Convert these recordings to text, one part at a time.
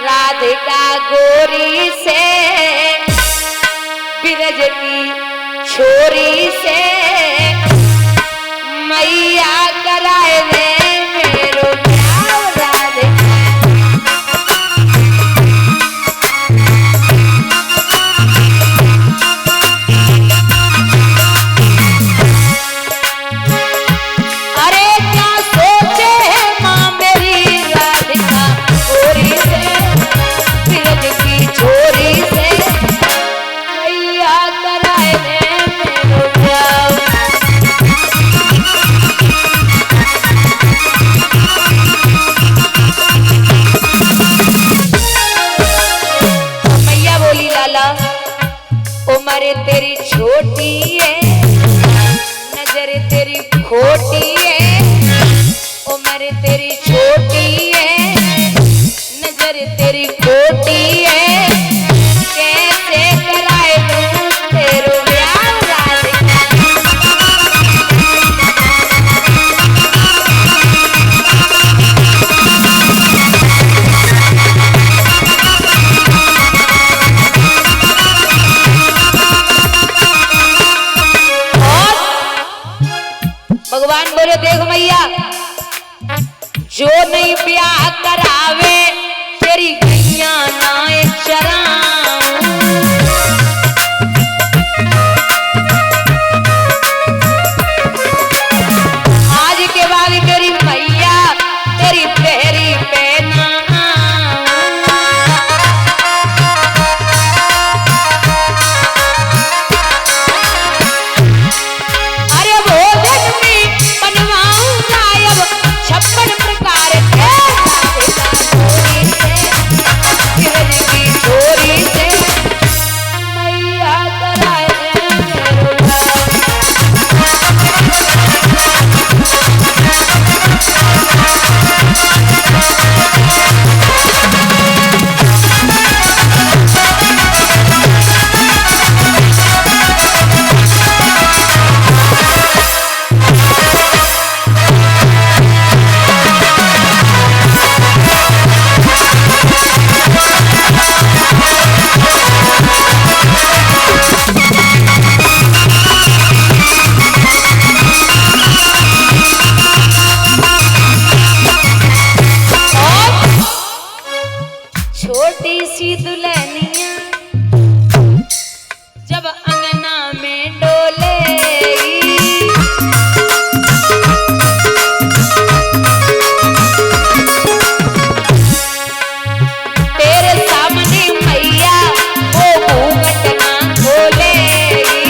राधिका गोरी से बिरज की छोरी से मैया कराए दे मेरो प्यार राधिका। अरे क्या सोचे माँ मेरी राधिका गोरी से बिरज की छोरी से मैया कराए दे मेरो प्यार। मैया बोली लाला उम्र तेरी छोटी है नजर तेरी खोटी है, उम्र तेरी छोटी है नजर तेरी खोटी है, कैसे कराए दूं तेरो ब्याह राधिका। भगवान बोले देख मैया जो नहीं ब्याह करावे तेरी गैया नाए चराऊं। आज के बाद तेरी मैया तेरी पैरी पे ना अरे भोजन में बनवाऊंगा अब 56 प्रकार के बिरज की छोरी से मैया कराए दे मेरो प्यार। छोटी सी दुल्हनिया जब अंगना में डोलेगी तेरे सामने मैया वो घूंघट ना खोलेगी।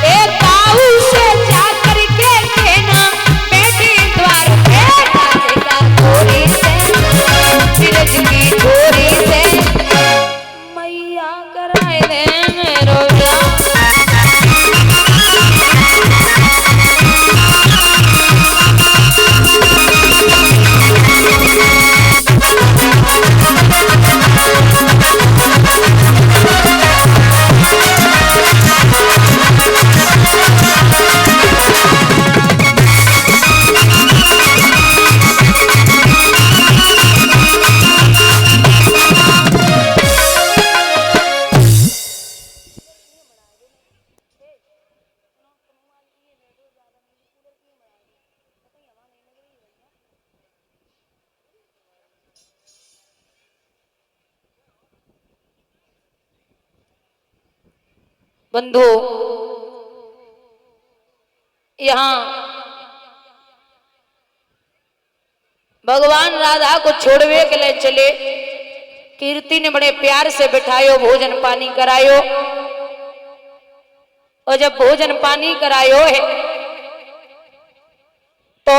एक ताऊ से जाकर के कहना बेटी द्वार पे राधिका गोरी से बिरज की छोरी से मैया कराए दे मेरो ब्याह। बंधु यहाँ भगवान राधा को छोड़वे के लिए चले। कीर्ति ने बड़े प्यार से बिठायो भोजन पानी करायो और जब भोजन पानी करायो है तो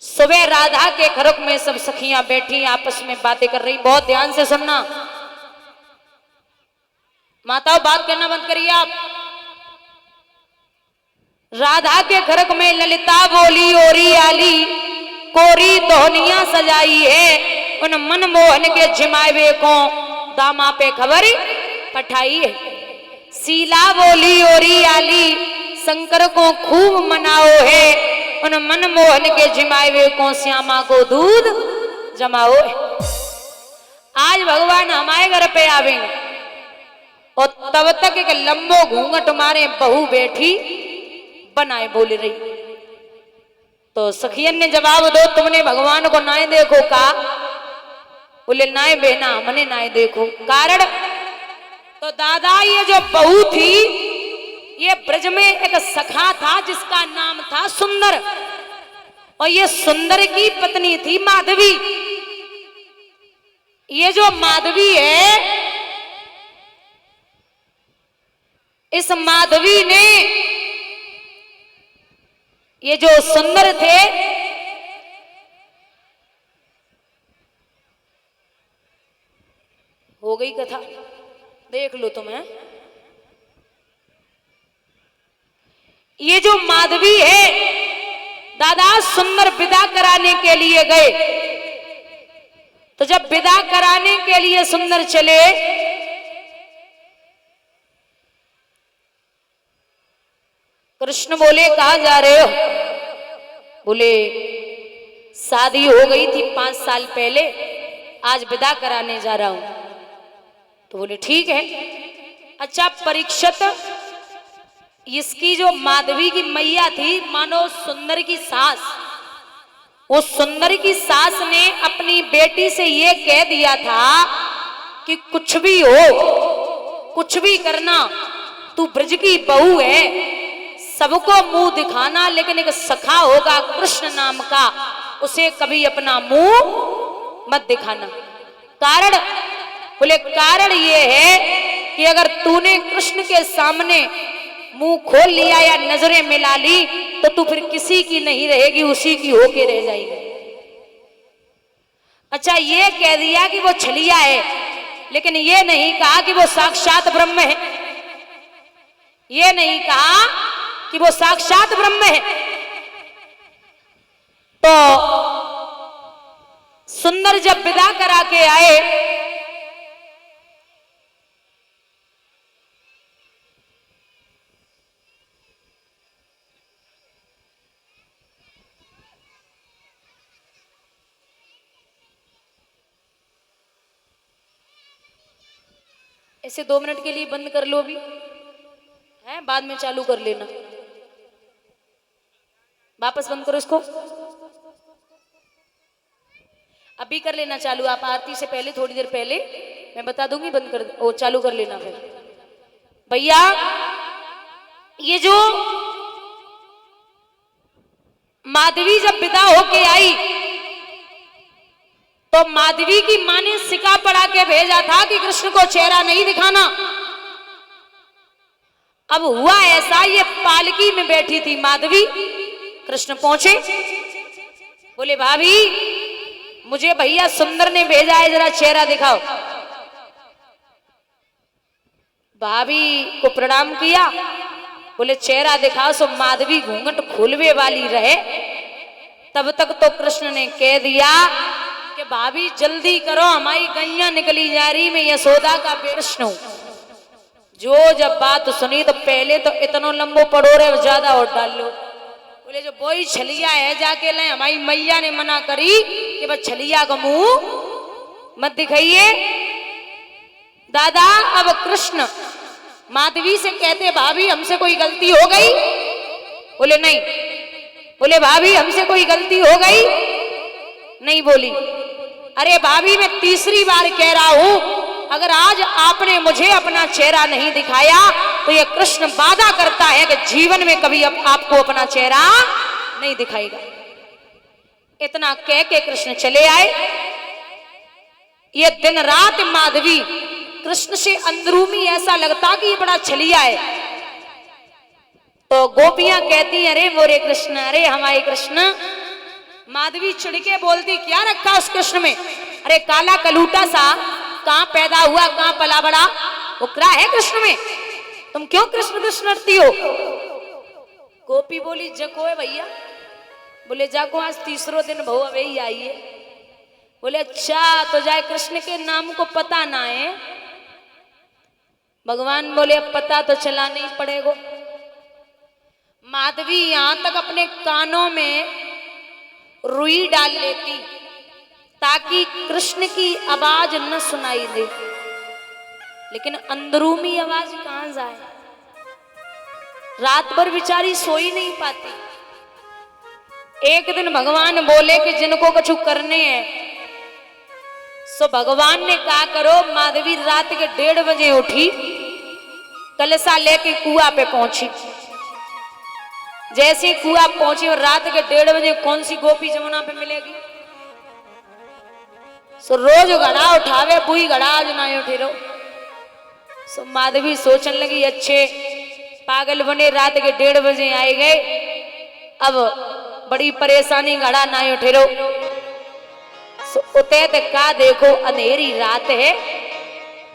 सुबह राधा के खरक में सब सखियां बैठी आपस में बातें कर रही। बहुत ध्यान से सुनना माताओं, बात करना बंद करिए आप। राधा के खरक में ललिता बोली ओरी आली कोरी दोहनिया सजाई है, उन मनमोहन के जिमावे को दामा पे खबर पठाई है। शीला बोली ओरी आली, शंकर को खूब मनाओ है, उन मनमोहन के जिमावे को श्यामा को दूध जमाओ है। आज भगवान हमारे घर पे आवेंगे और तब तक एक लंबो घूंघट मारे बहू बैठी बनाए बोल रही। तो सखियन ने जवाब दो, तुमने भगवान को नाय देखो का? बोले नाय बहना, मने नाय देखो। कारण? तो दादा ये जो बहू थी ये ब्रज में एक सखा था जिसका नाम था सुंदर, और ये सुंदर की पत्नी थी माधवी। ये जो माधवी है, इस माधवी ने ये जो सुंदर थे हो गई कथा, देख लो तुम्हें। ये जो माधवी है दादा सुंदर विदा कराने के लिए गए, तो जब विदा कराने के लिए सुंदर चले कृष्ण बोले कहाँ जा रहे हो? बोले शादी हो गई थी 5 साल पहले, आज विदा कराने जा रहा हूं। तो बोले ठीक है। अच्छा परीक्षित, इसकी जो माधवी की मैया थी मानो सुंदर की सास, वो सुंदर की सास ने अपनी बेटी से ये कह दिया था कि कुछ भी हो, कुछ भी करना, तू ब्रज की बहू है, सबको मुंह दिखाना, लेकिन एक सखा होगा कृष्ण नाम का, उसे कभी अपना मुंह मत दिखाना। कारण? बोले कारण ये है कि अगर तूने कृष्ण के सामने मुंह खोल लिया या नजरें मिला ली तो तू फिर किसी की नहीं रहेगी, उसी की होके रह जाएगी। अच्छा ये कह दिया कि वो छलिया है, लेकिन ये नहीं कहा कि वो साक्षात ब्रह्म है, ये नहीं कहा कि वो साक्षात ब्रह्म है। तो सुंदर जब विदा करा के आए ऐसे 2 मिनट के लिए बंद कर लो अभी, है बाद में चालू कर लेना। वापस बंद करो इसको, अभी कर लेना चालू। आप आरती से पहले थोड़ी देर पहले मैं बता दूंगी, बंद कर ओ चालू कर लेना। फिर भैया ये जो माधवी जब विदा होके आई तो माधवी की मां ने सिका पड़ा के भेजा था कि कृष्ण को चेहरा नहीं दिखाना। अब हुआ ऐसा, ये पालकी में बैठी थी माधवी, कृष्ण पहुंचे, बोले भाभी मुझे भैया सुंदर ने भेजा है, जरा चेहरा दिखाओ। भाभी को प्रणाम किया, बोले चेहरा दिखाओ। सो माधवी घूंघट खोलवे वाली रहे, तब तक तो कृष्ण ने कह दिया कि भाभी जल्दी करो, हमारी गैया निकली जा रही, मैं यशोदा का वैष्णव। जो जब बात सुनी तो पहले तो इतना लंबो पड़ोरे ज्यादा और डाल लो। बोले जो बोई छलिया है जाके ले, हमारी मैया ने मना करी कि बस छलिया का मुंह मत दिखाइए। दादा अब कृष्ण माधवी से कहते भाभी हमसे कोई गलती हो गई? बोले नहीं। बोले भाभी हमसे कोई गलती हो गई? नहीं बोली। अरे भाभी मैं तीसरी बार कह रहा हूं, अगर आज आपने मुझे अपना चेहरा नहीं दिखाया तो ये कृष्ण वादा करता है कि जीवन में कभी आपको अपना चेहरा नहीं दिखाएगा। इतना कह के कृष्ण चले आए। ये दिन रात माधवी कृष्ण से अंदरूनी ऐसा लगता कि ये बड़ा छलिया है। तो गोपियां कहती अरे मोरे कृष्ण, अरे हमारे कृष्ण। माधवी चिढ़के बोलती क्या रखा उस कृष्ण में? अरे काला कलूटा सा, कहां पैदा हुआ कहां पला बड़ा, उकरा है कृष्ण में, तुम क्यों कृष्ण कृष्ण करती हो? गोपी बोली जको है भैया। बोले जाको आज तीसरो दिन बहु अवे ही आई है। बोले अच्छा तो जाए कृष्ण के नाम को पता ना है। भगवान बोले अब पता तो चला नहीं पड़ेगा। माधवी यहां तक अपने कानों में रुई डाल लेती ताकि कृष्ण की आवाज न सुनाई दे, लेकिन अंदरूनी आवाज कहां जाए। रात भर बेचारी सोई नहीं पाती। एक दिन भगवान बोले कि जिनको कछु करने हैं, सो भगवान ने कहा करो। माधवी रात के 1:30 बजे उठी, कलशा लेके कुआं पे पहुंची। जैसे कुआं पहुंची और रात के 1:30 बजे कौन सी गोपी जमुना पे मिलेगी। सो रोज घड़ा उठावे, बुई घड़ा आज ना उठे रो। सो माधवी सोचने लगी अच्छे पागल बने, रात के 1:30 बजे आए गए, अब बड़ी परेशानी, घड़ा ना उठे रो। सो उते का देखो अंधेरी रात है,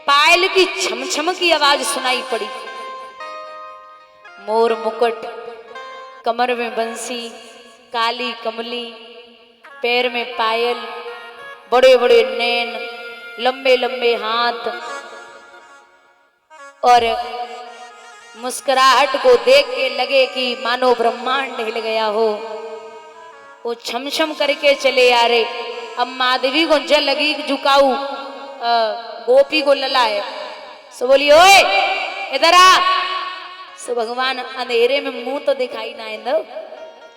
पायल की छमछम की आवाज सुनाई पड़ी। मोर मुकुट, कमर में बंसी, काली कमली, पैर में पायल, बड़े बड़े नैन, लंबे लंबे हाथ, और मुस्कुराहट को देख के लगे कि मानो ब्रह्मांड हिल गया हो। वो छम छम करके चले आ रहे। अब माधवी को जल लगी झुकाऊ गोपी को ललाए। सो बोली ओए इधर आ। सो भगवान अंधेरे में मुंह तो दिखाई ना दो,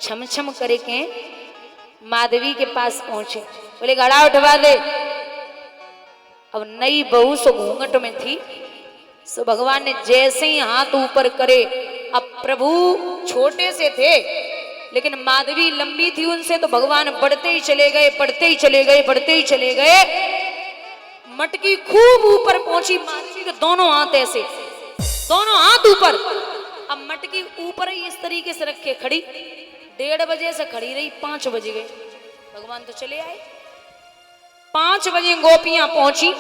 छम छम करके माधवी के पास पहुंचे। बोले घड़ा उठवा दे। अब नई बहू सो घूंघट में थी। सो भगवान ने जैसे ही हाथ ऊपर करे, अब प्रभु छोटे से थे लेकिन माधवी लंबी थी उनसे, तो भगवान बढ़ते ही चले गए, बढ़ते ही चले गए, बढ़ते ही चले गए। मटकी खूब ऊपर पहुंची, माधवी के दोनों हाथ ऐसे, दोनों हाथ ऊपर। अब मटकी ऊपर ही इस तरीके से रख के खड़ी, 1:30 बजे से खड़ी रही, 5 बज गए। भगवान तो चले आए। 5 बजे गोपियां पहुंची।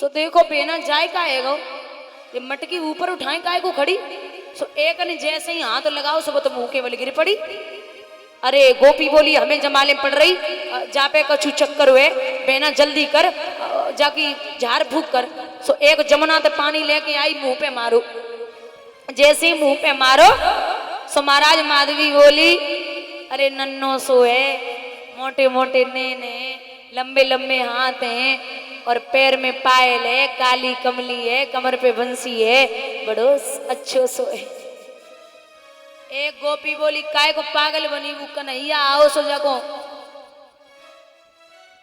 सो देखो बेना जाए का है, ये मटकी ऊपर उठाए काय को खड़ी। सो एक ने जैसे ही हाथ लगाओ सब तो मुंह के बल गिर पड़ी। अरे गोपी बोली हमें जमाले पड़ रही, जापे कछु चक्कर हुए, बेना जल्दी कर, जाकी झाड़ फूक कर। सो एक जमुना ते पानी लेके आई, मुंह पे मारो। जैसे ही मुंह पे मारो, सो महाराज माधवी बोली अरे नन्नो सो है, मोटे मोटे नैने, लंबे लंबे हाथ हैं और पैर में पायल है, काली कमली है, कमर पे बंसी है, बड़ो अच्छो सो है। एक गोपी बोली काय को पागल बनी, वो कन्हैया आओ सो जाको,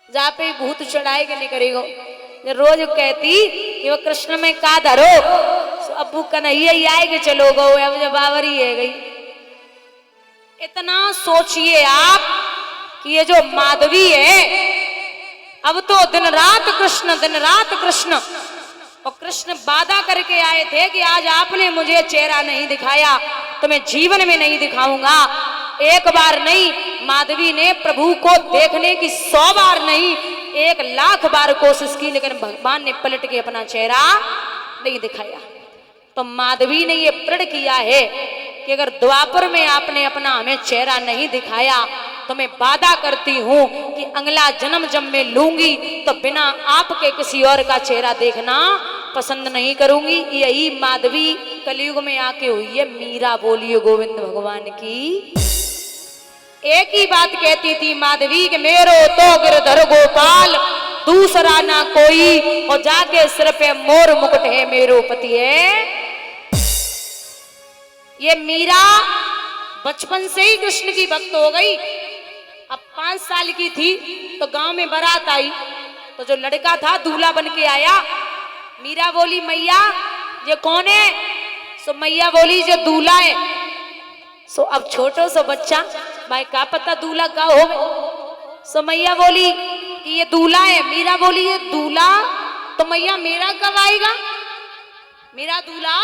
जा पे भूत चढ़ाए के नहीं करेगो। रोज कहती कि वो कृष्ण में का धरो, सो अब वो कन्हैया ही आए के चलो गो, अब जब बावरी है गई। इतना सोचिए आप कि ये जो माधवी है, अब तो दिन रात कृष्ण, दिन रात कृष्ण। और कृष्ण वादा करके आए थे कि आज आपने मुझे चेहरा नहीं दिखाया तो मैं जीवन में नहीं दिखाऊंगा। एक बार नहीं, माधवी ने प्रभु को देखने की 100 बार नहीं, 1,00,000 बार कोशिश की, लेकिन भगवान ने पलट के अपना चेहरा नहीं दिखाया। तो माधवी ने ये प्रण किया है कि अगर द्वापर में आपने अपना हमें चेहरा नहीं दिखाया तो मैं वादा करती हूं कि अगला जन्म जब मैं लूंगी तो बिना आपके किसी और का चेहरा देखना पसंद नहीं करूंगी। यही माधवी कलयुग में आके हुई है। मीरा बोलियो गोविंद भगवान की। एक ही बात कहती थी माधवी कि मेरो तो गिरधर गोपाल, दूसरा ना कोई, और जाके सिर पे मोर मुकुट है, मेरो पति है। ये मीरा बचपन से ही कृष्ण की भक्त हो गई। अब 5 साल की थी तो गांव में बारात आई, तो जो लड़का था दूल्हा बन के आया। मीरा बोली मैया ये कौन है? सो मैया बोली ये दूल्हा है। सो अब छोटो सो बच्चा, भाई का पता दूल्हा का हो। सो मैया बोली कि ये दूल्हा है। मीरा बोली ये दूल्हा, तो मैया मेरा कब आएगा, मेरा दूल्हा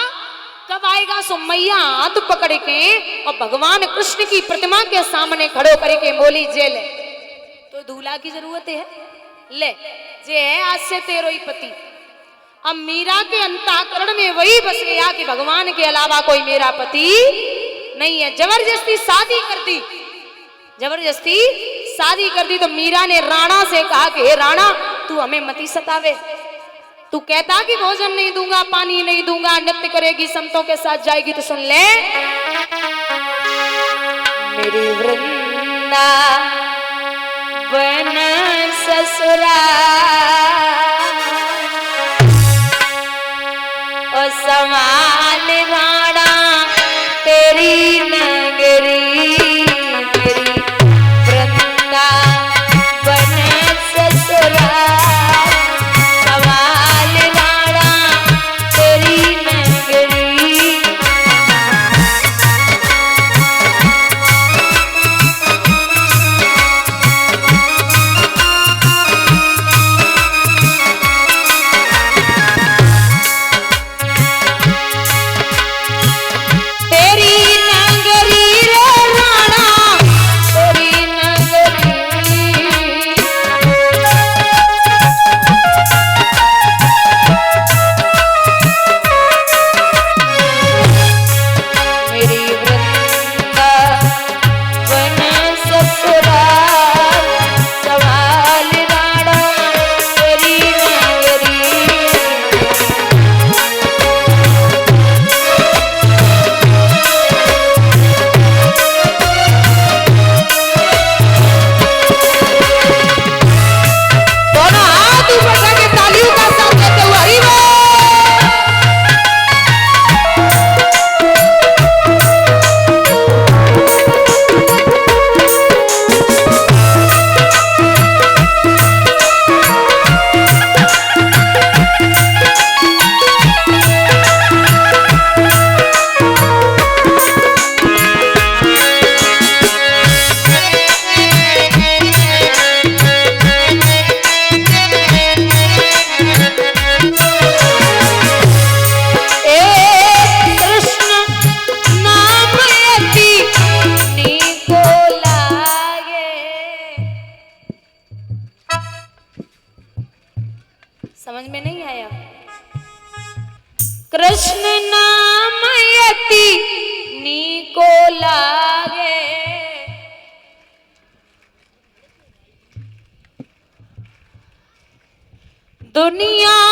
कब आएगा? सो मैया हाथ पकड़ के और भगवान कृष्ण की प्रतिमा के सामने खड़ो करके बोली जे ले, तो दूल्हा की जरूरत है, ले जे है आज से तेरो ही पति। अब मीरा के अंतःकरण में वही बस गया कि भगवान के अलावा कोई मेरा पति नहीं है। जबरदस्ती शादी कर दी, जबरदस्ती शादी कर दी। तो मीरा ने राणा से कहा कि हे राणा तू हमें मती सतावे, तू कहता कि भोजन नहीं दूंगा, पानी नहीं दूंगा, नृत्य करेगी, संतों के साथ जाएगी, तो सुन ले मेरी वृंदावन ससुराल और संभाल राणा तेरी नगरी, मेरी वृंदावन ससुराल संभाल राणा तेरी नगरी। समझ में नहीं आया? कृष्ण नाम यति नीको लागे, दुनिया